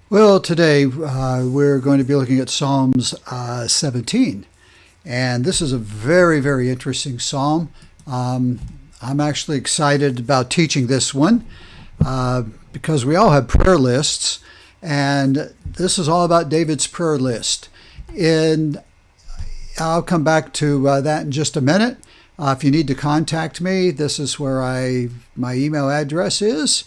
Well, today we're going to be looking at Psalms 17. And this is a very, very interesting psalm. I'm actually excited about teaching this one because we all have prayer lists. And this is all about David's prayer list. And I'll come back to that in just a minute. If you need to contact me, this is where my email address is.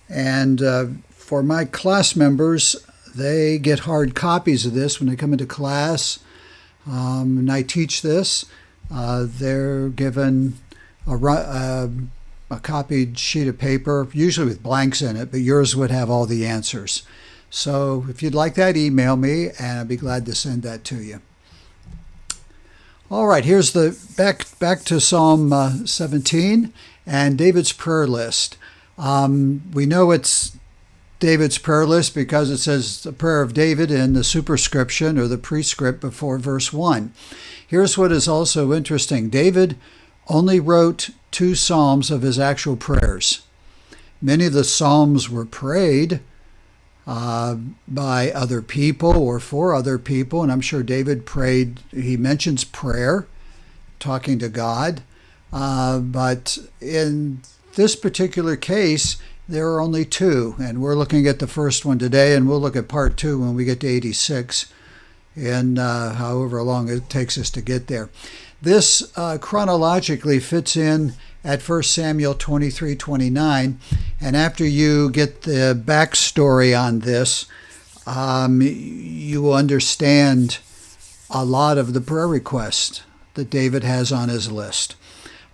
And for my class members, they get hard copies of this when they come into class, and I teach this. They're given a copied sheet of paper, usually with blanks in it, but yours would have all the answers. So if you'd like that, email me, and I'd be glad to send that to you. All right, here's the back to Psalm 17 and David's prayer list. We know it's David's prayer list because it says the prayer of David in the superscription or the prescript before verse 1. Here's what is also interesting. David only wrote 2 psalms of his actual prayers. Many of the psalms were prayed by other people or for other people, and I'm sure David prayed. He mentions prayer, talking to God, but in this particular case, there are only 2, and we're looking at the first one today, and we'll look at part 2 when we get to 86, and however long it takes us to get there. This chronologically fits in at 1 Samuel 23:29, and after you get the backstory on this, you will understand a lot of the prayer requests that David has on his list.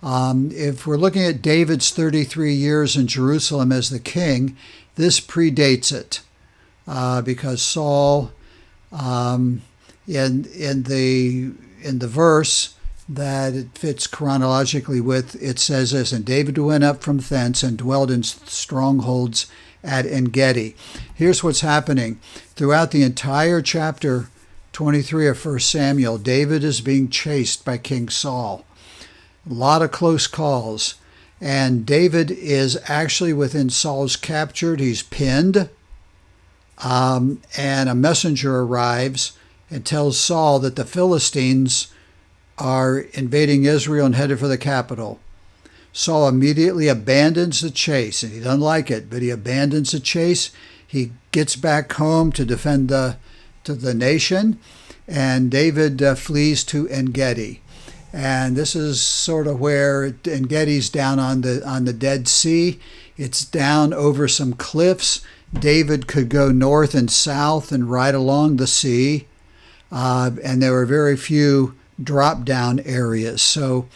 If we're looking at David's 33 years in Jerusalem as the king, this predates it because Saul, in the verse that it fits chronologically with, it says this, and David went up from thence and dwelled in strongholds at En-gedi. Here's what's happening. Throughout the entire chapter 23 of 1 Samuel, David is being chased by King Saul. A lot of close calls. And David is actually within Saul's captured. He's pinned. And a messenger arrives and tells Saul that the Philistines are invading Israel and headed for the capital. Saul immediately abandons the chase, and he doesn't like it, but he abandons the chase. He gets back home to defend the nation, and David flees to En-gedi. And this is sort of where En-gedi's down on the Dead Sea. It's down over some cliffs. David could go north and south and ride along the sea, and there were very few drop-down areas. So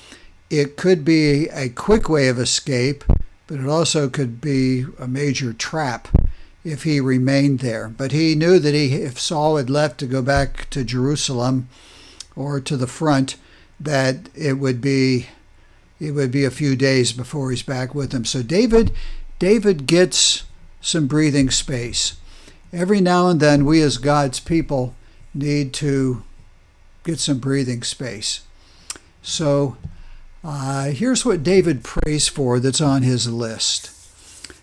it could be a quick way of escape, but it also could be a major trap if he remained there. But he knew that if Saul had left to go back to Jerusalem or to the front, that it would be a few days before he's back with him. So David gets some breathing space. Every now and then, we as God's people need to get some breathing space. So here's what David prays for that's on his list.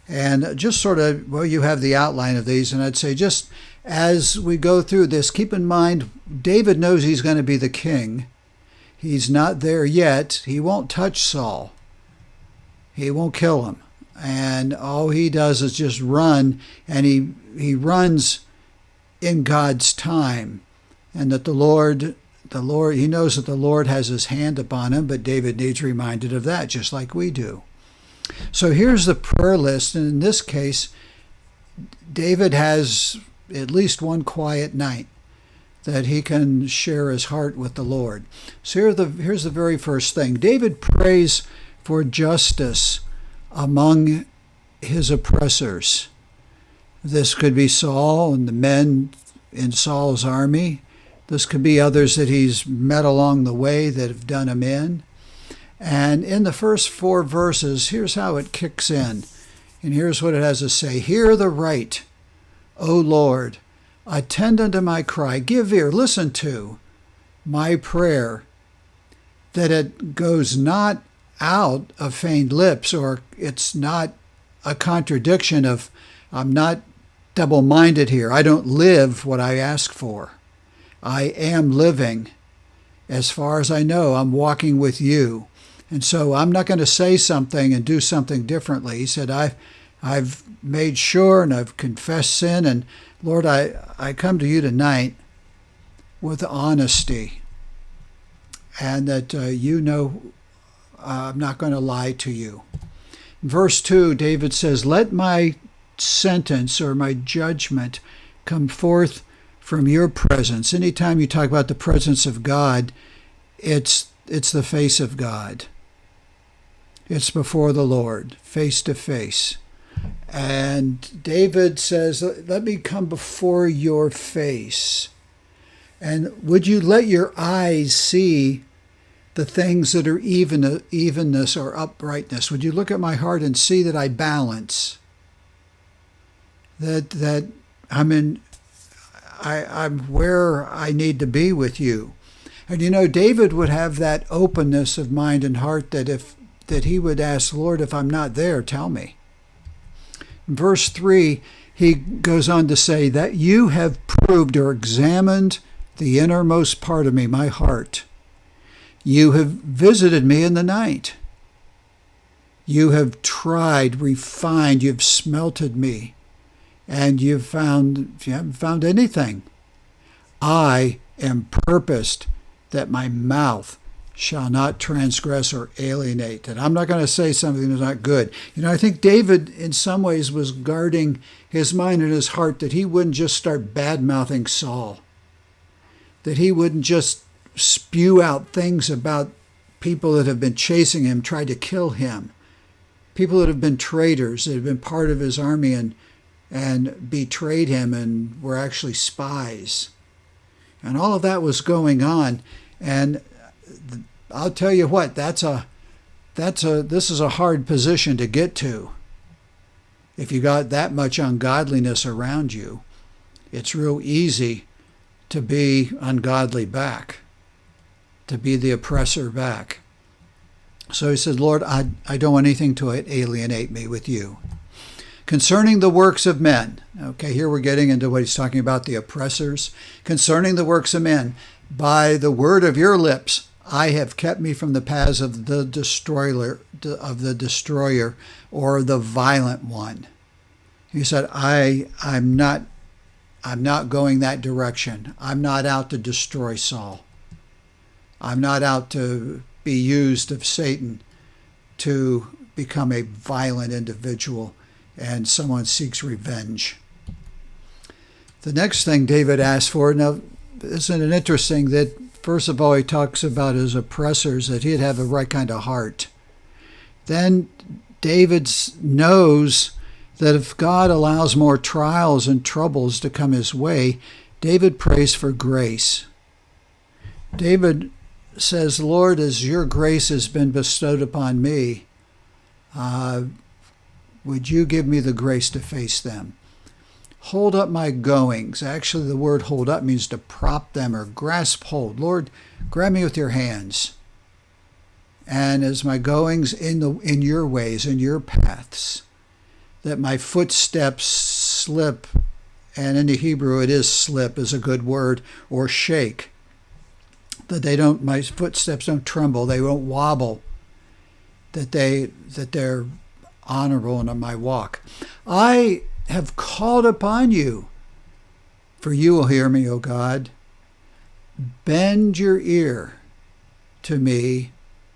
And just sort of, well, you have the outline of these, and I'd say just as we go through this, keep in mind, David knows he's going to be the king. He's not there yet. He won't touch Saul. He won't kill him. And all he does is just run, and he runs in God's time. And that the Lord, he knows that the Lord has his hand upon him, but David needs reminded of that, just like we do. So here's the prayer list, and in this case, David has at least one quiet night that he can share his heart with the Lord. So here's the very first thing. David prays for justice among his oppressors. This could be Saul and the men in Saul's army. This could be others that he's met along the way that have done him in. And in the first 4 verses, here's how it kicks in. And here's what it has to say. Hear the right, O Lord. Attend unto my cry. Give ear. Listen to my prayer, that it goes not out of feigned lips, or it's not a contradiction of I'm not double-minded here. I don't live what I ask for. I am living. As far as I know, I'm walking with you. And so I'm not going to say something and do something differently. He said, I've made sure and I've confessed sin. And Lord, I come to you tonight with honesty. And that you know I'm not going to lie to you. In verse 2, David says, let my sentence or my judgment come forth from your presence. Anytime you talk about the presence of God, it's the face of God. It's before the Lord, face to face. And David says, let me come before your face. And would you let your eyes see the things that are evenness or uprightness? Would you look at my heart and see that I balance? That I'm where I need to be with you. And you know, David would have that openness of mind and heart that he would ask, Lord, if I'm not there, tell me. In verse 3, he goes on to say that you have proved or examined the innermost part of me, my heart. You have visited me in the night. You have tried, refined, you've smelted me. And you haven't found anything. I am purposed that my mouth shall not transgress or alienate. And I'm not going to say something that's not good. You know, I think David in some ways was guarding his mind and his heart that he wouldn't just start bad-mouthing Saul. That he wouldn't just spew out things about people that have been chasing him, tried to kill him. People that have been traitors, that have been part of his army and betrayed him and were actually spies. And all of that was going on. And I'll tell you what, this is a hard position to get to. If you got that much ungodliness around you, it's real easy to be ungodly back, to be the oppressor back. So he said, Lord, I don't want anything to alienate me with you. Concerning the works of men. Okay, here we're getting into what he's talking about, the oppressors. Concerning the works of men, by the word of your lips, I have kept me from the paths of the destroyer, or the violent one. He said, I'm not going that direction. I'm not out to destroy Saul. I'm not out to be used of Satan to become a violent individual and someone seeks revenge. The next thing David asked for, now isn't it interesting that first of all he talks about his oppressors, that he'd have the right kind of heart. Then David knows that if God allows more trials and troubles to come his way, David prays for grace. David says, Lord, as your grace has been bestowed upon me, would you give me the grace to face them? Hold up my goings. Actually, the word hold up means to prop them or grasp hold. Lord, grab me with your hands. And as my goings in your ways, in your paths, that my footsteps slip, and in the Hebrew it is slip is a good word, or shake. That my footsteps don't tremble, they won't wobble, that they're honorable in my walk. I have called upon you, for you will hear me, O God. Bend your ear to me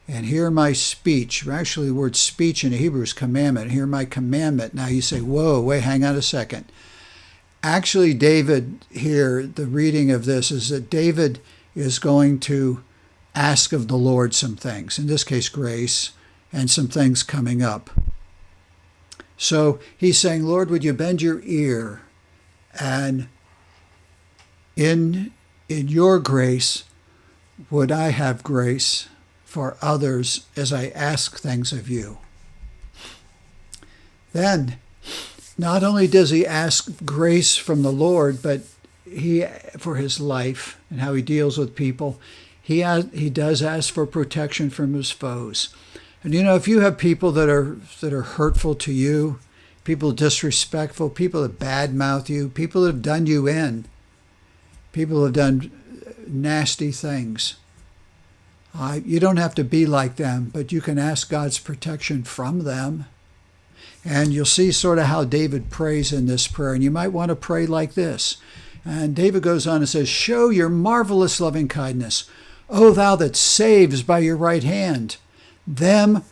and hear my speech. Actually, the word speech in the Hebrew is commandment. Hear my commandment. Now you say, whoa, wait, hang on a second. Actually, David here, the reading of this is that David is going to ask of the Lord some things, in this case, grace, and some things coming up. So he's saying, Lord, would you bend your ear, and in your grace, would I have grace for others as I ask things of you? Then, not only does he ask grace from the Lord, but for his life and how he deals with people, he does ask for protection from his foes. And you know, if you have people that are hurtful to you, people disrespectful, people that badmouth you, people that have done you in, people who have done nasty things. You don't have to be like them, but you can ask God's protection from them. And you'll see sort of how David prays in this prayer. And you might want to pray like this. And David goes on and says, show your marvelous loving kindness, O thou that saves by your right hand, them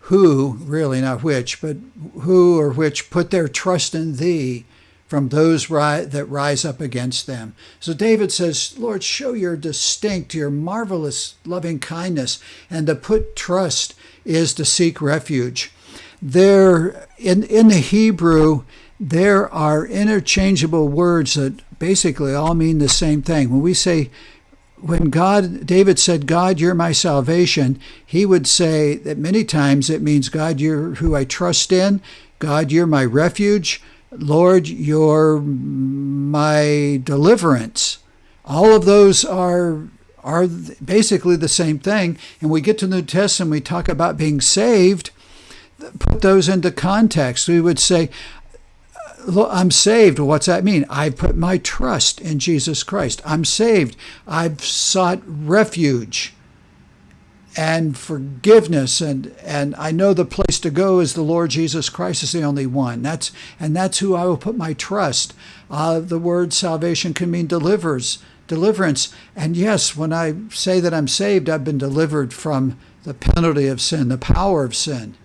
who, really not which, but who or which put their trust in thee from those that rise up against them. So David says, Lord, show your distinct, your marvelous loving kindness. And to put trust is to seek refuge. There, in the Hebrew, there are interchangeable words that basically all mean the same thing. When we say, when David said, God, you're my salvation, he would say that many times it means, God, you're who I trust in. God, you're my refuge. Lord, you're my deliverance. All of those are basically the same thing. And we get to the New Testament, we talk about being saved. Put those into context. We would say, I'm saved. What's that mean? I put my trust in Jesus Christ. I'm saved. I've sought refuge and forgiveness, and I know the place to go is the Lord Jesus Christ is the only one. That's who I will put my trust. The word salvation can mean deliverance. And yes, when I say that I'm saved, I've been delivered from the penalty of sin, the power of sin.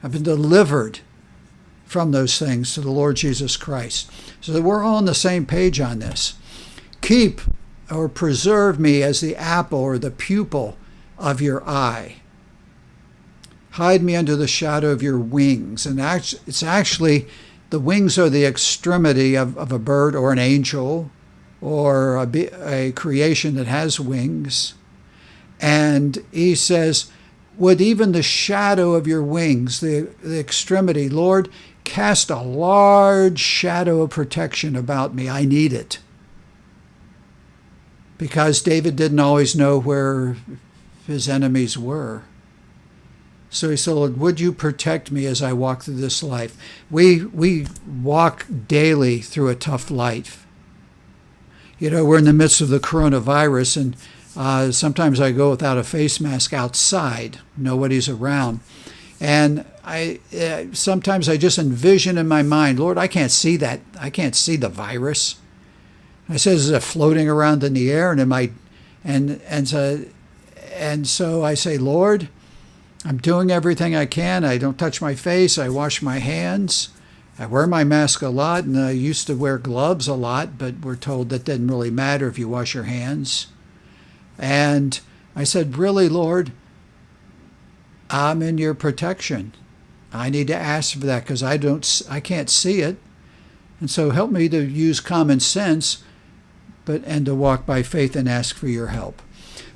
I've been delivered from those things to the Lord Jesus Christ. So that we're all on the same page on this. Keep or preserve me as the apple or the pupil of your eye. Hide me under the shadow of your wings. And it's actually, the wings are the extremity of a bird or an angel or a creation that has wings. And he says, with even the shadow of your wings, the extremity, Lord, cast a large shadow of protection about me. I need it. Because David didn't always know where his enemies were. So he said, Lord, would you protect me as I walk through this life? We walk daily through a tough life. You know, we're in the midst of the coronavirus, and sometimes I go without a face mask outside. Nobody's around. And sometimes I just envision in my mind, Lord, I can't see that. I can't see the virus. I said, is it floating around in the air? And so I say, Lord, I'm doing everything I can. I don't touch my face. I wash my hands. I wear my mask a lot, and I used to wear gloves a lot, but we're told that didn't really matter if you wash your hands. And I said, really, Lord, I'm in your protection. I need to ask for that because I can't see it. And so help me to use common sense, and to walk by faith and ask for your help.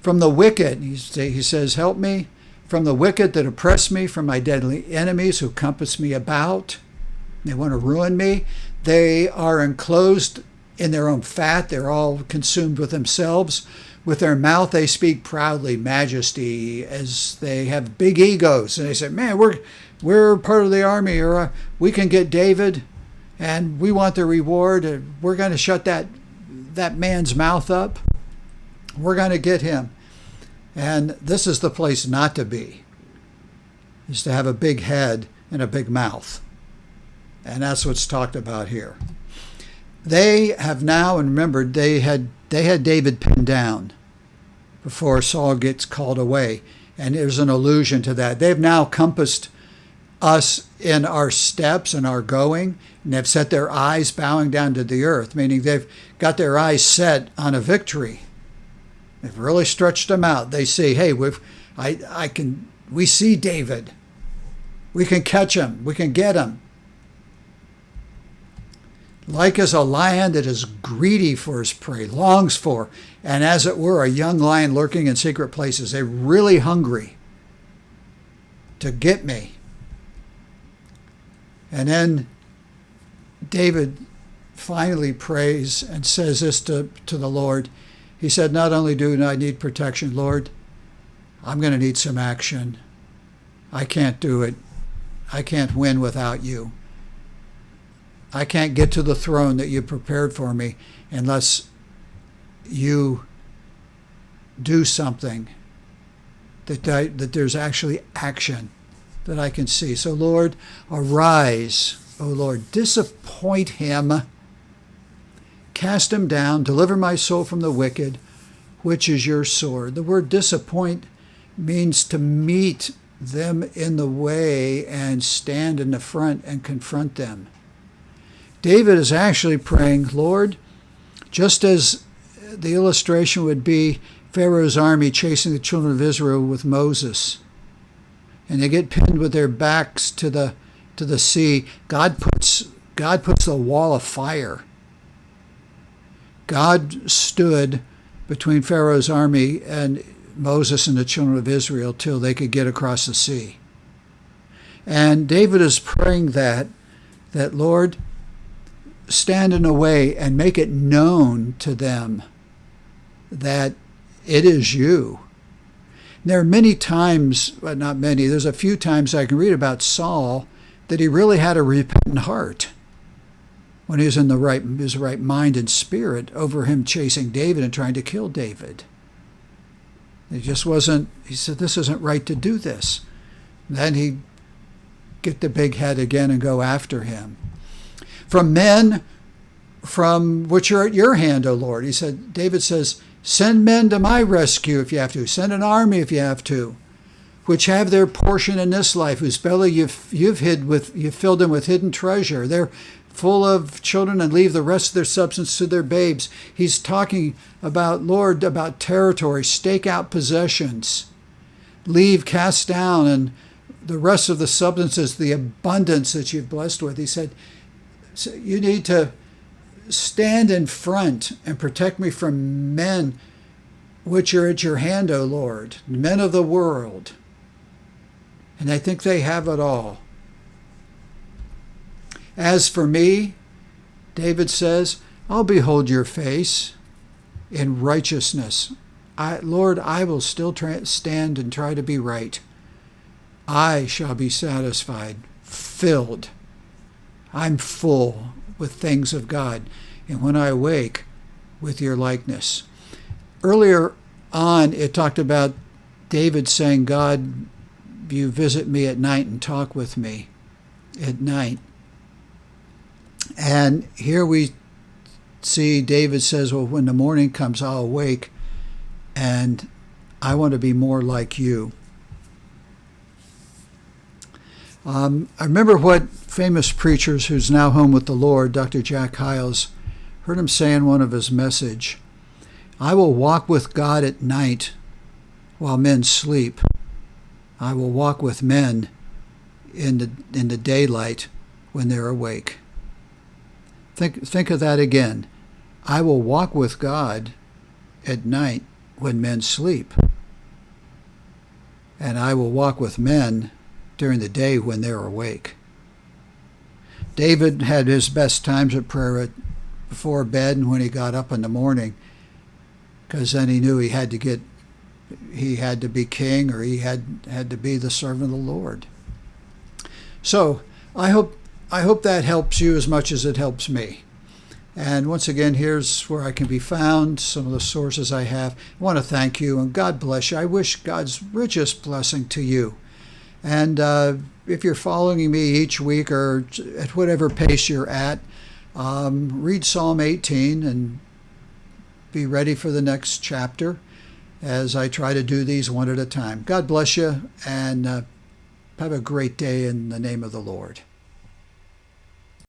From the wicked, he says, help me. From the wicked that oppress me, from my deadly enemies who compass me about. They want to ruin me. They are enclosed in their own fat. They're all consumed with themselves. With their mouth they speak proudly, majesty, as they have big egos. And they say, man, we're part of the army, or we can get David, and we want the reward. And we're going to shut that man's mouth up. We're going to get him. And this is the place not to be, is to have a big head and a big mouth. And that's what's talked about here. They have now, and remember, they had David pinned down before Saul gets called away. And there's an allusion to that. They've now compassed us in our steps and our going, and they've set their eyes bowing down to the earth, meaning they've got their eyes set on a victory. They've really stretched them out. They see, hey, we see David. We can catch him. We can get him. Like as a lion that is greedy for his prey, longs for, and as it were, a young lion lurking in secret places. They're really hungry to get me. And then David finally prays and says this to the Lord. He said, not only do I need protection, Lord, I'm going to need some action. I can't do it. I can't win without you. I can't get to the throne that you prepared for me unless you do something, that there's actually action that I can see. So Lord, arise, O Lord, disappoint him, cast him down, deliver my soul from the wicked, which is your sword. The word disappoint means to meet them in the way and stand in the front and confront them. David is actually praying, Lord, just as the illustration would be Pharaoh's army chasing the children of Israel with Moses, and they get pinned with their backs to the sea. God puts the wall of fire. God stood between Pharaoh's army and Moses and the children of Israel till they could get across the sea. And David is praying that Lord, stand in the way and make it known to them that it is you. There are many times, but not many, there's a few times I can read about Saul that he really had a repentant heart when he was in his right mind and spirit over him chasing David and trying to kill David. He just wasn't, he said, this isn't right to do this. Then he'd get the big head again and go after him. From men from which are at your hand, O Lord. He said, David says, send men to my rescue if you have to. Send an army if you have to, which have their portion in this life, whose belly you've filled them with hidden treasure. They're full of children and leave the rest of their substance to their babes. He's talking about, Lord, about territory, stake out possessions, leave, cast down, and the rest of the substances, the abundance that you've blessed with. He said, so you need to stand in front and protect me from men which are at your hand, O Lord, men of the world. And I think they have it all. As for me, David says, I'll behold your face in righteousness. Lord, I will still stand and try to be right. I shall be satisfied, filled. I'm full with things of God. And when I awake, with your likeness. Earlier on, it talked about David saying, God, you visit me at night and talk with me at night. And here we see David says, well, when the morning comes, I'll awake, and I want to be more like you. I remember what famous preachers who's now home with the Lord, Dr. Jack Hyles, heard him say in one of his message, I will walk with God at night while men sleep. I will walk with men in the daylight when they're awake. Think of that again. I will walk with God at night when men sleep. And I will walk with men during the day when they're awake. David had his best times of prayer before bed and when he got up in the morning, because then he knew he had to be king, or he had to be the servant of the Lord. So I hope that helps you as much as it helps me. And once again, here's where I can be found, some of the sources I have. I want to thank you, and God bless you. I wish God's richest blessing to you. And if you're following me each week or at whatever pace you're at, read Psalm 18 and be ready for the next chapter as I try to do these one at a time. God bless you, and have a great day in the name of the Lord.